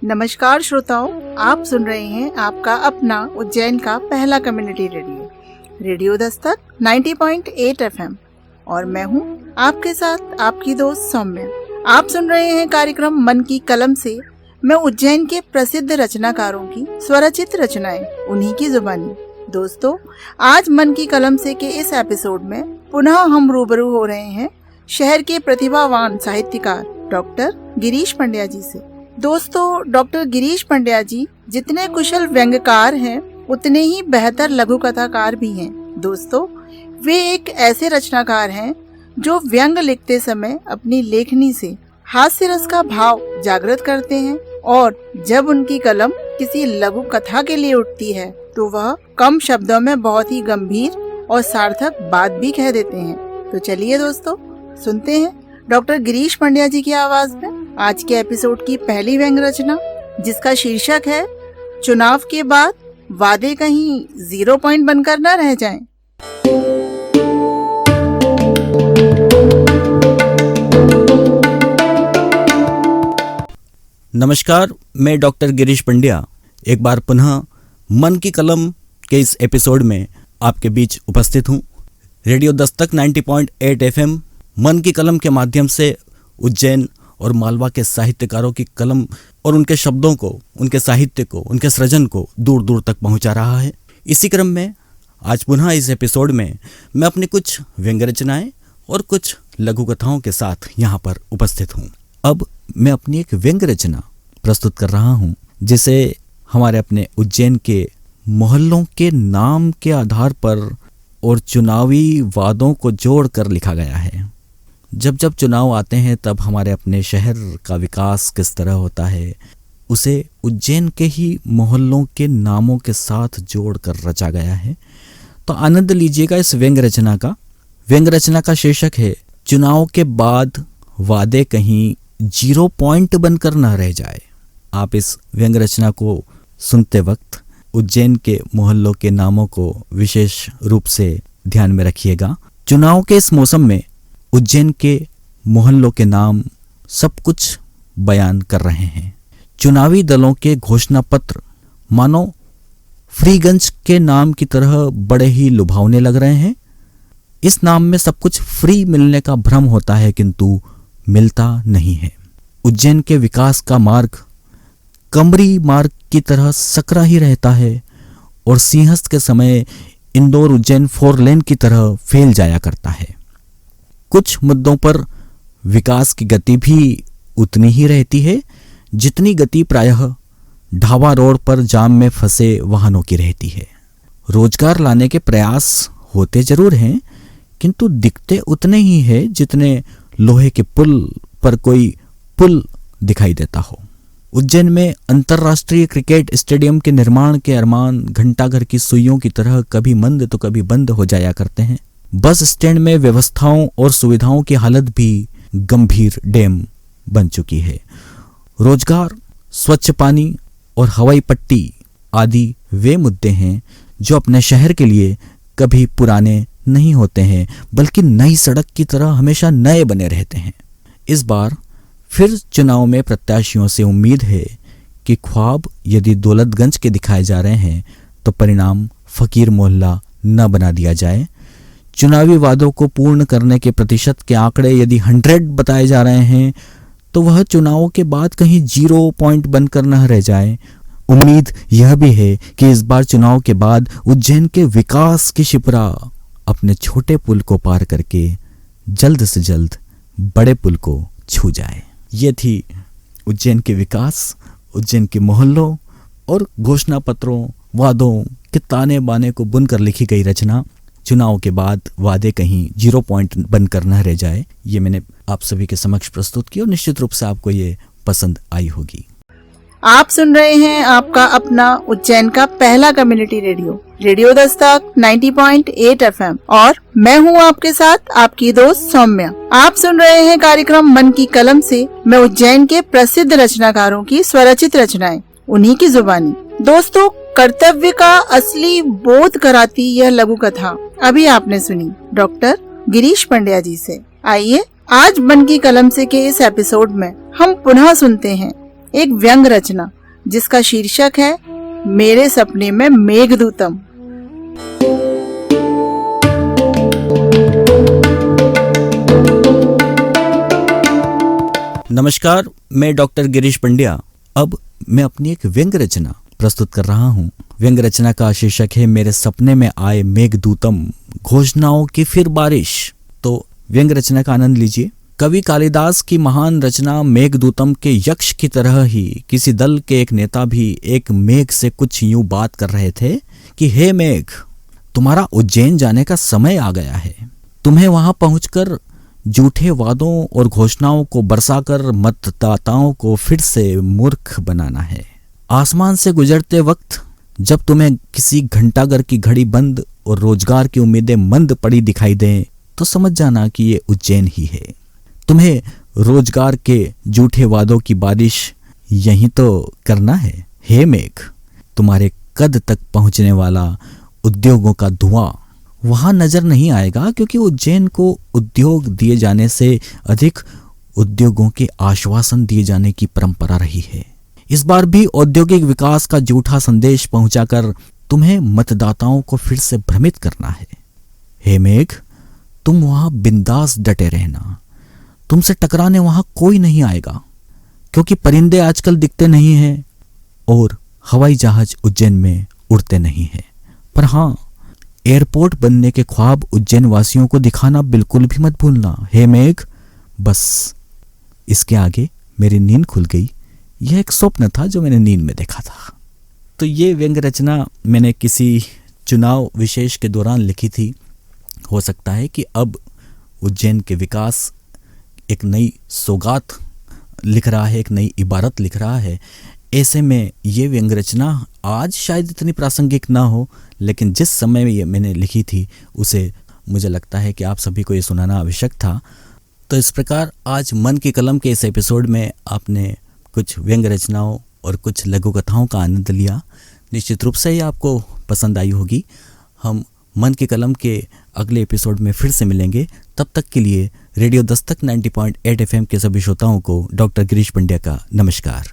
नमस्कार श्रोताओं, आप सुन रहे हैं आपका अपना उज्जैन का पहला कम्युनिटी रेडियो दस्तक 90.8 FM और मैं हूं आपके साथ आपकी दोस्त सौम्या। आप सुन रहे हैं कार्यक्रम मन की कलम से मैं उज्जैन के प्रसिद्ध रचनाकारों की स्वरचित रचनाएं उन्हीं की जुबानी। दोस्तों, आज मन की कलम से के इस एपिसोड में पुनः हम रूबरू हो रहे हैं शहर के प्रतिभावान साहित्यकार डॉक्टर गिरीश पंड्या जी से। दोस्तों, डॉक्टर गिरीश पंड्या जी जितने कुशल व्यंग्यकार हैं उतने ही बेहतर लघु कथाकार भी हैं। दोस्तों, वे एक ऐसे रचनाकार हैं जो व्यंग लिखते समय अपनी लेखनी से हास्य रस का भाव जागृत करते हैं और जब उनकी कलम किसी लघु कथा के लिए उठती है तो वह कम शब्दों में बहुत ही गंभीर और सार्थक बात भी कह देते हैं। तो चलिए दोस्तों, सुनते हैं डॉक्टर गिरीश पंड्या जी की आवाज में आज के एपिसोड की पहली व्यंग रचना, जिसका शीर्षक है चुनाव के बाद वादे कहीं 0 पॉइंट बनकर न रह जाएं। नमस्कार, मैं डॉक्टर गिरीश पंड्या एक बार पुनः मन की कलम के इस एपिसोड में आपके बीच उपस्थित हूँ। रेडियो दस्तक 90.8 FM मन की कलम के माध्यम से उज्जैन और मालवा के साहित्यकारों की कलम और उनके शब्दों को, उनके साहित्य को, उनके सृजन को दूर दूर तक पहुंचा रहा है। इसी क्रम में आज पुनः इस एपिसोड में मैं अपनी कुछ व्यंग्य रचनाएं और कुछ लघु कथाओं के साथ यहाँ पर उपस्थित हूँ। अब मैं अपनी एक व्यंग्य रचना प्रस्तुत कर रहा हूँ जिसे हमारे अपने उज्जैन के मोहल्लों के नाम के आधार पर और चुनावी वादों को जोड़कर लिखा गया है। जब जब चुनाव आते हैं तब हमारे अपने शहर का विकास किस तरह होता है, उसे उज्जैन के ही मोहल्लों के नामों के साथ जोड़कर रचा गया है। तो आनंद लीजिएगा इस व्यंग्य रचना का। व्यंग्य रचना का शीर्षक है चुनाव के बाद वादे कहीं 0 पॉइंट बनकर न रह जाए। आप इस व्यंग्य रचना को सुनते वक्त उज्जैन के मोहल्लों के नामों को विशेष रूप से ध्यान में रखिएगा। चुनाव के इस मौसम में उज्जैन के मोहल्लों के नाम सब कुछ बयान कर रहे हैं। चुनावी दलों के घोषणा पत्र मानो फ्रीगंज के नाम की तरह बड़े ही लुभावने लग रहे हैं। इस नाम में सब कुछ फ्री मिलने का भ्रम होता है किंतु मिलता नहीं है। उज्जैन के विकास का मार्ग कमरी मार्ग की तरह सकरा ही रहता है और सिंहस्थ के समय इंदौर उज्जैन 4 लेन की तरह फैल जाया करता है। कुछ मुद्दों पर विकास की गति भी उतनी ही रहती है जितनी गति प्रायः ढाबा रोड पर जाम में फंसे वाहनों की रहती है। रोजगार लाने के प्रयास होते जरूर हैं किंतु दिखते उतने ही हैं जितने लोहे के पुल पर कोई पुल दिखाई देता हो। उज्जैन में अंतर्राष्ट्रीय क्रिकेट स्टेडियम के निर्माण के अरमान घंटाघर की सुइयों की तरह कभी मंद तो कभी बंद हो जाया करते हैं। बस स्टैंड में व्यवस्थाओं और सुविधाओं की हालत भी गंभीर डैम बन चुकी है। रोजगार, स्वच्छ पानी और हवाई पट्टी आदि वे मुद्दे हैं जो अपने शहर के लिए कभी पुराने नहीं होते हैं बल्कि नई सड़क की तरह हमेशा नए बने रहते हैं। इस बार फिर चुनाव में प्रत्याशियों से उम्मीद है कि ख्वाब यदि दौलतगंज के दिखाए जा रहे हैं तो परिणाम फकीर मोहल्ला न बना दिया जाए। चुनावी वादों को पूर्ण करने के प्रतिशत के आंकड़े यदि 100 बताए जा रहे हैं तो वह चुनावों के बाद कहीं 0 पॉइंट बनकर न रह जाए। उम्मीद यह भी है कि इस बार चुनाव के बाद उज्जैन के विकास की शिप्रा अपने छोटे पुल को पार करके जल्द से जल्द बड़े पुल को छू जाए। ये थी उज्जैन के विकास, उज्जैन के मोहल्लों और घोषणा पत्रों, वादों के ताने बाने को बुनकर लिखी गई रचना चुनाव के बाद वादे कहीं 0 पॉइंट बनकर न रह जाए। ये मैंने आप सभी के समक्ष प्रस्तुत की और निश्चित रूप से आपको ये पसंद आई होगी। आप सुन रहे हैं आपका अपना उज्जैन का पहला कम्युनिटी रेडियो दस्तक 90.8 FM और मैं हूं आपके साथ आपकी दोस्त सौम्या। आप सुन रहे हैं कार्यक्रम मन की कलम से मैं उज्जैन के प्रसिद्ध रचनाकारों की स्वरचित रचनाएं उन्हीं की जुबानी। दोस्तों, कर्तव्य का असली बोध कराती यह लघु कथा अभी आपने सुनी डॉक्टर गिरीश पंड्या जी से। आइए आज मन की कलम से के इस एपिसोड में हम पुनः सुनते हैं एक व्यंग रचना जिसका शीर्षक है मेरे सपने में मेघदूतम। नमस्कार, मैं डॉक्टर गिरीश पंड्या। अब मैं अपनी एक व्यंग रचना प्रस्तुत कर रहा हूँ। व्यंग रचना का शीर्षक है मेरे सपने में आए मेघदूतम, घोषणाओं की फिर बारिश। तो व्यंग रचना का आनंद लीजिए। कवि कालिदास की महान रचना मेघदूतम के यक्ष की तरह ही किसी दल के एक नेता भी एक मेघ से कुछ यूं बात कर रहे थे कि हे मेघ, तुम्हारा उज्जैन जाने का समय आ गया है। तुम्हें वहां पहुंचकर झूठे वादों और घोषणाओं को बरसाकर मतदाताओं को फिर से मूर्ख बनाना है। आसमान से गुजरते वक्त जब तुम्हें किसी घंटाघर की घड़ी बंद और रोजगार की उम्मीदें मंद पड़ी दिखाई दें तो समझ जाना कि ये उज्जैन ही है। तुम्हें रोजगार के झूठे वादों की बारिश यही तो करना है। हे मेघ, तुम्हारे कद तक पहुंचने वाला उद्योगों का धुआं वहां नजर नहीं आएगा, क्योंकि उज्जैन को उद्योग दिए जाने से अधिक उद्योगों के आश्वासन दिए जाने की परंपरा रही है। इस बार भी औद्योगिक विकास का झूठा संदेश पहुंचाकर तुम्हें मतदाताओं को फिर से भ्रमित करना है। हे मेघ, तुम वहां बिंदास डटे रहना। तुमसे टकराने वहां कोई नहीं आएगा, क्योंकि परिंदे आजकल दिखते नहीं हैं और हवाई जहाज उज्जैन में उड़ते नहीं हैं। पर हाँ, एयरपोर्ट बनने के ख्वाब उज्जैन वासियों को दिखाना बिल्कुल भी मत भूलना। हे मेघ, बस इसके आगे मेरी नींद खुल गई। यह एक स्वप्न था जो मैंने नींद में देखा था। तो ये व्यंग रचना मैंने किसी चुनाव विशेष के दौरान लिखी थी। हो सकता है कि अब उज्जैन के विकास एक नई सौगात लिख रहा है, एक नई इबारत लिख रहा है। ऐसे में ये व्यंग रचना आज शायद इतनी प्रासंगिक ना हो, लेकिन जिस समय ये मैंने लिखी थी उसे मुझे लगता है कि आप सभी को ये सुनाना आवश्यक था। तो इस प्रकार आज मन की कलम के इस एपिसोड में आपने कुछ व्यंग रचनाओं और कुछ लघु कथाओं का आनंद लिया। निश्चित रूप से ही आपको पसंद आई होगी। हम मन की कलम के अगले एपिसोड में फिर से मिलेंगे। तब तक के लिए रेडियो दस्तक 90.8 FM के सभी श्रोताओं को डॉक्टर गिरीश पंड्या का नमस्कार।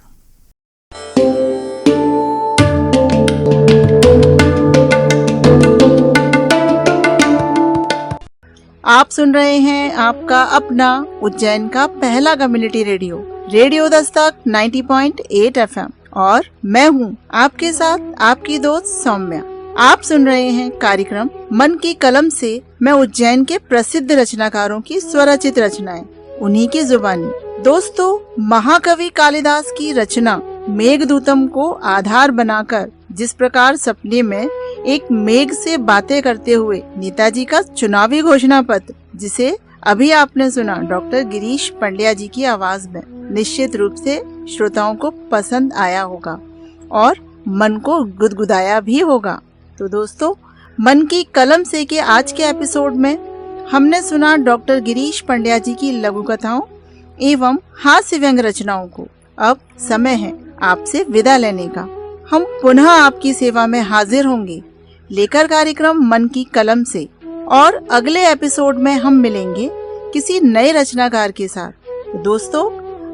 आप सुन रहे हैं आपका अपना उज्जैन का पहला community radio, radio Dastak 90.8 FM, और मैं हूं आपके साथ आपकी दोस्त सौम्या। आप सुन रहे हैं कार्यक्रम मन की कलम से मैं उज्जैन के प्रसिद्ध रचनाकारों की स्वरचित रचनाएं, उन्हीं की जुबानी। दोस्तों, महाकवि कालिदास की रचना मेघदूतम को आधार बनाकर जिस प्रकार सपने में एक मेघ से बातें करते हुए नेताजी का चुनावी घोषणा पत्र, जिसे अभी आपने सुना डॉक्टर गिरीश पंड्या जी की आवाज में, निश्चित रूप से श्रोताओं को पसंद आया होगा और मन को गुदगुदाया भी होगा। तो दोस्तों, मन की कलम से के आज के एपिसोड में हमने सुना डॉक्टर गिरीश पंड्या जी की लघु कथाओं एवं हास्य व्यंग रचनाओं को। अब समय है आपसे विदा लेने का। हम पुनः आपकी सेवा में हाजिर होंगे लेकर कार्यक्रम मन की कलम से, और अगले एपिसोड में हम मिलेंगे किसी नए रचनाकार के साथ। तो दोस्तों,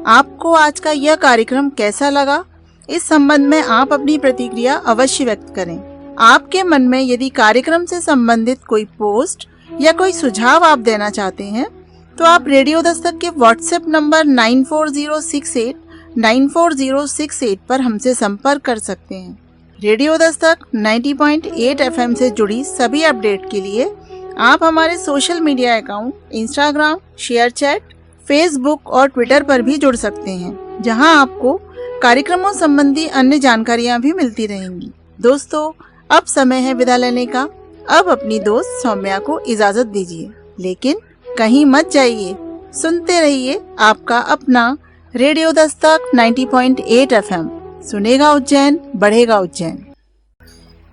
आपको आज का यह कार्यक्रम कैसा लगा, इस संबंध में आप अपनी प्रतिक्रिया अवश्य व्यक्त करें। आपके मन में यदि कार्यक्रम से संबंधित कोई पोस्ट या कोई सुझाव आप देना चाहते हैं तो आप रेडियो दस्तक के व्हाट्सएप नंबर 9406894068 पर हमसे संपर्क कर सकते हैं। रेडियो दस्तक 90.8 FM से जुड़ी सभी अपडेट के लिए आप हमारे social media account Instagram, ShareChat, Facebook और ट्विटर पर भी जुड़ सकते हैं, जहां आपको कार्यक्रमों संबंधी अन्य जानकारियां भी मिलती रहेंगी। दोस्तों, अब समय है विदा लेने का। अब अपनी दोस्त सौम्या को इजाजत दीजिए, लेकिन कहीं मत जाइए, सुनते रहिए आपका अपना रेडियो दस्तक 90.8 FM। सुनेगा उज्जैन, बढ़ेगा उज्जैन।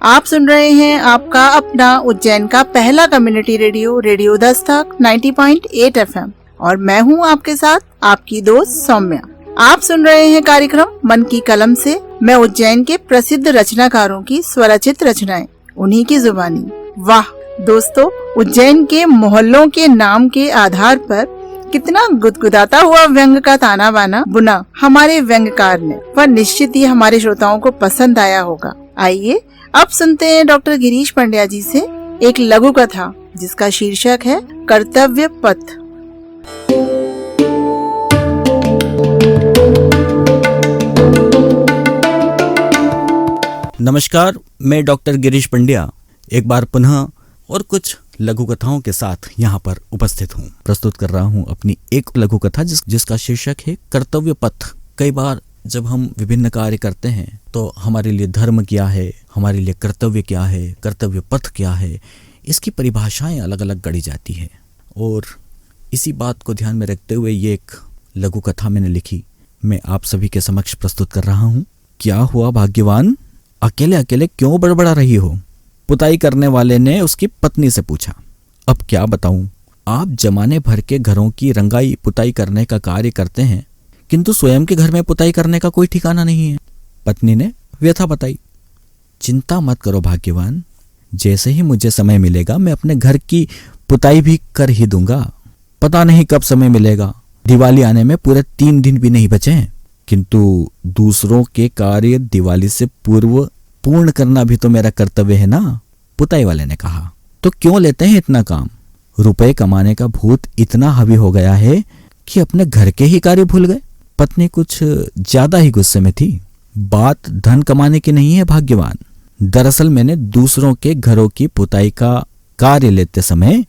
आप सुन रहे हैं आपका अपना उज्जैन का पहला community radio, radio Dastak 90.8 FM, और मैं हूं आपके साथ आपकी दोस्त सौम्या। आप सुन रहे हैं कार्यक्रम मन की कलम से मैं उज्जैन के प्रसिद्ध रचनाकारों की स्वरचित रचनाएं, उन्हीं की जुबानी। वाह दोस्तों, उज्जैन के मोहल्लों के नाम के आधार पर कितना गुदगुदाता हुआ व्यंग का ताना बाना बुना हमारे व्यंगकार ने, वह निश्चित ही हमारे श्रोताओं को पसंद आया होगा। आइए अब सुनते हैं डॉक्टर गिरीश पंड्या जी से एक लघु कथा जिसका शीर्षक है कर्तव्य पथ। नमस्कार, मैं डॉक्टर गिरीश पंड्या एक बार पुनः और कुछ लघु कथाओं के साथ यहाँ पर उपस्थित हूँ। प्रस्तुत कर रहा हूँ अपनी एक लघु कथा जिसका शीर्षक है कर्तव्य पथ। कई बार जब हम विभिन्न कार्य करते हैं तो हमारे लिए धर्म क्या है, हमारे लिए कर्तव्य क्या है, कर्तव्य पथ क्या है, इसकी परिभाषाएं अलग अलग गढ़ी जाती है। और इसी बात को ध्यान में रखते हुए ये एक लघु कथा मैंने लिखी, मैं आप सभी के समक्ष प्रस्तुत कर रहा हूँ। क्या हुआ भाग्यवान, अकेले अकेले क्यों बड़बड़ा रही हो? पुताई करने वाले ने उसकी पत्नी से पूछा। अब क्या बताऊं, आप जमाने भर के घरों की रंगाई पुताई करने का कार्य करते हैं, किंतु स्वयं के घर में पुताई करने का कोई ठिकाना नहीं है। पत्नी ने व्यथा बताई। चिंता मत करो भाग्यवान, जैसे ही मुझे समय मिलेगा मैं अपने घर की पुताई भी कर ही दूंगा। पता नहीं कब समय मिलेगा, दिवाली आने में पूरे 3 दिन भी नहीं बचे हैं, किंतु दूसरों के कार्य दिवाली से पूर्व पूर्ण करना भी तो मेरा कर्तव्य है ना। पुताई वाले ने कहा। तो क्यों लेते हैं इतना काम? रुपए कमाने का भूत इतना हावी हो गया है कि अपने घर के ही कार्य भूल गए। पत्नी कुछ ज्यादा ही गुस्से में थी। बात धन कमाने की नहीं है भाग्यवान, दरअसल मैंने दूसरों के घरों की पुताई का कार्य लेते समय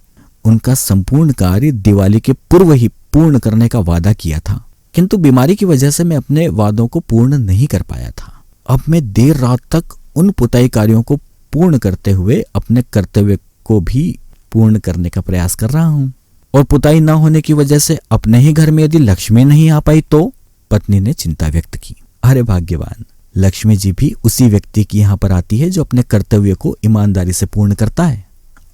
उनका संपूर्ण कार्य दिवाली के पूर्व ही पूर्ण करने का वादा किया था, किंतु बीमारी की वजह से मैं अपने वादों को पूर्ण नहीं कर पाया था। अब मैं देर रात तक उन पुताई कार्यों को पूर्ण करते हुए अपने कर्तव्य को भी पूर्ण करने का प्रयास कर रहा हूँ। और पुताई न होने की वजह से अपने ही घर में यदि लक्ष्मी नहीं आ पाई तो? पत्नी ने चिंता व्यक्त की। अरे भाग्यवान, लक्ष्मी जी भी उसी व्यक्ति की यहाँ पर आती है जो अपने कर्तव्य को ईमानदारी से पूर्ण करता है।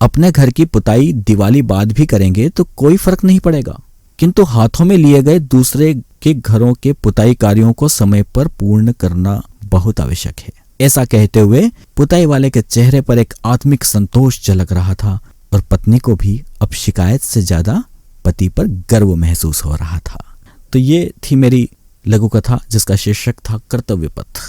अपने घर की पुताई दिवाली बाद भी करेंगे तो कोई फर्क नहीं पड़ेगा, किंतु हाथों में लिए गए दूसरे के घरों के पुताई कार्यों को समय पर पूर्ण करना बहुत आवश्यक है। ऐसा कहते हुए पुताई वाले के चेहरे पर एक आत्मिक संतोष झलक रहा था और पत्नी को भी अब शिकायत से ज्यादा पति पर गर्व महसूस हो रहा था। तो ये थी मेरी लघु कथा जिसका शीर्षक था कर्तव्य पथ।